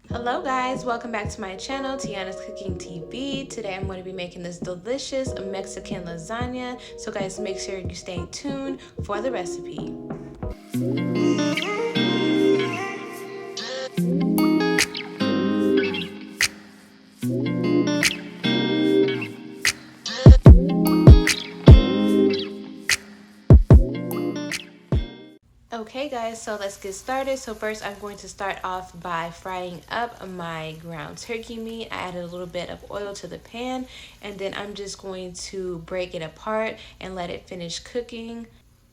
Hello guys, welcome back to my channel, Tiana's Cooking TV. Today I'm going to be making this delicious Mexican lasagna. So guys, make sure you stay tuned for the recipe. Okay guys, so let's get started. So first I'm going to start off by frying up my ground turkey meat. I added a little bit of oil to the pan, and then I'm just going to break it apart and let it finish cooking.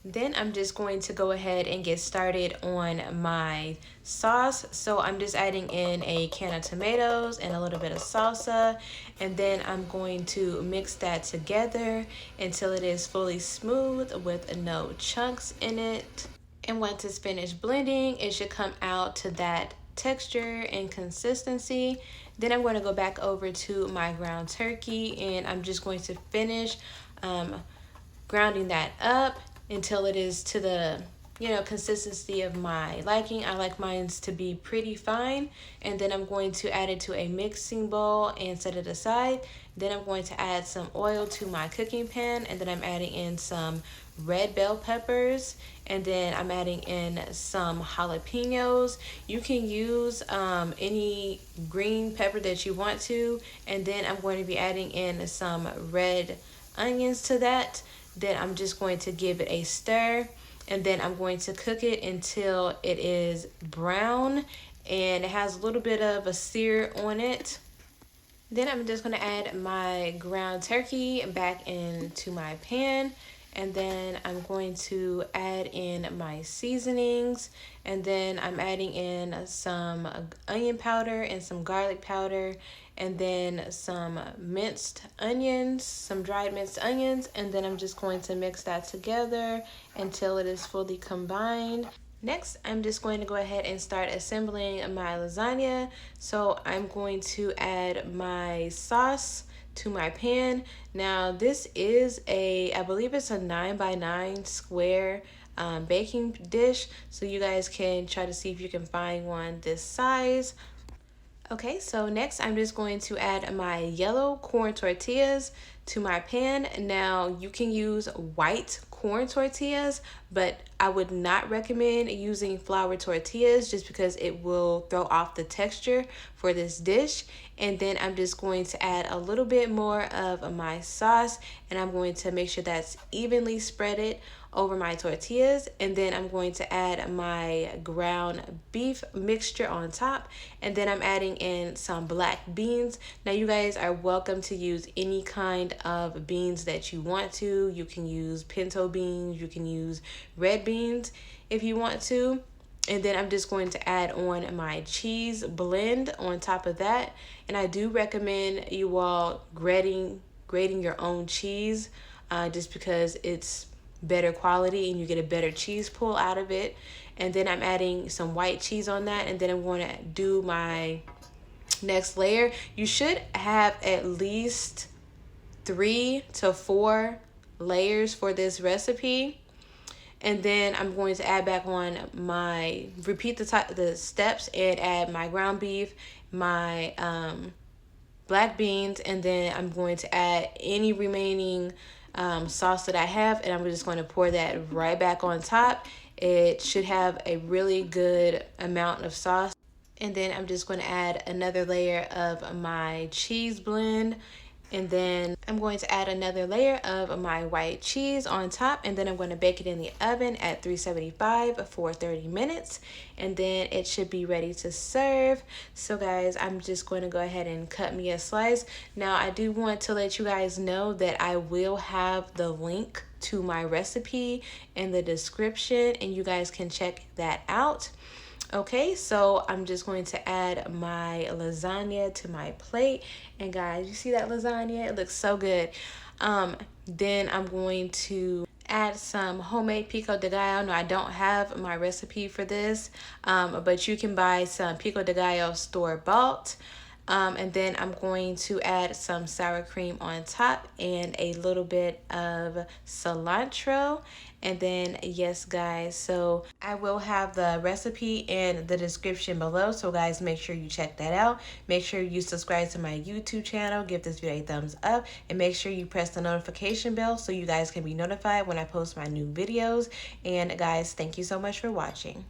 Then I'm just going to go ahead and get started on my sauce. So I'm just adding in a can of tomatoes and a little bit of salsa, and then I'm going to mix that together until it is fully smooth with no chunks in it. And once it's finished blending, it should come out to that texture and consistency. Then I'm going to go back over to my ground turkey, and I'm just going to finish grounding that up until it is to the consistency of my liking. I like mine to be pretty fine, and then I'm going to add it to a mixing bowl and set it aside. Then I'm going to add some oil to my cooking pan, and then I'm adding in some red bell peppers, and then I'm adding in some jalapeños. You can use any green pepper that you want to, and then I'm going to be adding in some red onions to that. Then I'm just going to give it a stir, and then I'm going to cook it until it is brown and it has a little bit of a sear on it. Then I'm just going to add my ground turkey back into my pan, and then I'm going to add in my seasonings, and then I'm adding in some onion powder and some garlic powder, and then some minced onions, some dried minced onions, and then I'm just going to mix that together until it is fully combined. Next, I'm just going to go ahead and start assembling my lasagna. So I'm going to add my sauce to my pan. Now this is I believe it's a 9x9 square baking dish. So you guys can try to see if you can find one this size. Okay, so next I'm just going to add my yellow corn tortillas to my pan. Now you can use white corn tortillas, but I would not recommend using flour tortillas just because it will throw off the texture for this dish. And then I'm just going to add a little bit more of my sauce, and I'm going to make sure that's evenly spreaded over my tortillas. And then I'm going to add my ground beef mixture on top, and then I'm adding in some black beans. Now you guys are welcome to use any kind of beans that you want to. You can use pinto beans, you can use red beans if you want to. And then I'm just going to add on my cheese blend on top of that. And I do recommend you all grating your own cheese just because it's better quality and you get a better cheese pull out of it. And then I'm adding some white cheese on that, and then I'm going to do my next layer. You should have at least 3 to 4 layers for this recipe. And then I'm going to add back on repeat the steps and add my ground beef, my black beans, and then I'm going to add any remaining sauce that I have, and I'm just going to pour that right back on top. It should have a really good amount of sauce. And then I'm just going to add another layer of my cheese blend, and then I'm going to add another layer of my white cheese on top, and then I'm going to bake it in the oven at 375 for 30 minutes, and then it should be ready to serve. So guys, I'm just going to go ahead and cut me a slice. Now I do want to let you guys know that I will have the link to my recipe in the description, and you guys can check that out. Okay, so I'm just going to add my lasagna to my plate. And guys, you see that lasagna? It looks so good. Then I'm going to add some homemade pico de gallo. No, I don't have my recipe for this, but you can buy some pico de gallo store-bought. And then I'm going to add some sour cream on top and a little bit of cilantro. And then yes guys, so I will have the recipe in the description below, so guys, make sure you check that out. Make sure you subscribe to my YouTube channel, give this video a thumbs up, and make sure you press the notification bell so you guys can be notified when I post my new videos. And guys, thank you so much for watching.